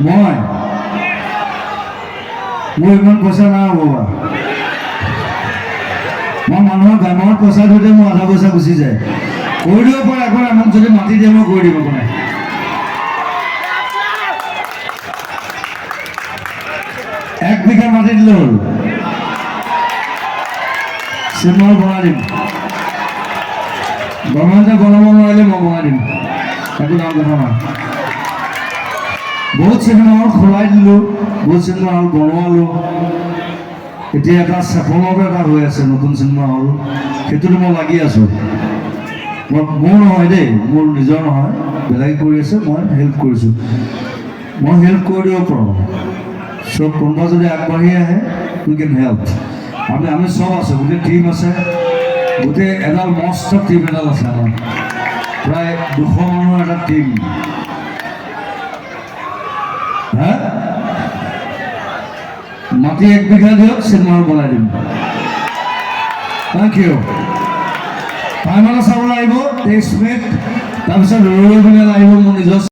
মই মোৰ ইমান পইচা নাই বাবা মই মানুহৰ গানৰ পইচা ধৰিলে মোৰ আধা পইচা গুচি যায় কৰি দিব পাৰে আকৌ আমাক যদি মাতি দিয়ে মই কৰি দিব পাৰে 1 বিঘা মাটি দিলে হ'ল চিনেমা বনাই দিম গভৰ্ণমেণ্টে বনাব নোৱাৰিলে মই বনাই দিম একো ডাঙৰ কথা নহয় বহুত চিনেমা হল খোলাই দিলোঁ বহুত চিনেমা হল বনোৱালোঁ এতিয়া এটা চেপনতো এটা হৈ আছে নতুন চিনেমা হল সেইটোতো মই লাগি আছোঁ মোৰ নহয় দেই মোৰ নিজৰ নহয় বেলেগে কৰি আছে মই হেল্প কৰিছোঁ মই হেল্প কৰি দিব পাৰোঁ সব কোনোবা যদি আগবাঢ়ি আহে উই কেন হেল্প আমি সব আছে গোটেই টিম আছে গোটেই এডাল মস্ত টিম এডাল আছে আমাৰ প্ৰায় 200 মানুহৰ এটা টিম হা মাটি 1 বিঘা দিয়ক চিনেমা হল বনাই দিম থেংক ইউ টাইমলৈ চাবলৈ আহিব 23 মিনিট তাৰপিছত ৰৈ পিনে আহিব মোৰ নিজৰ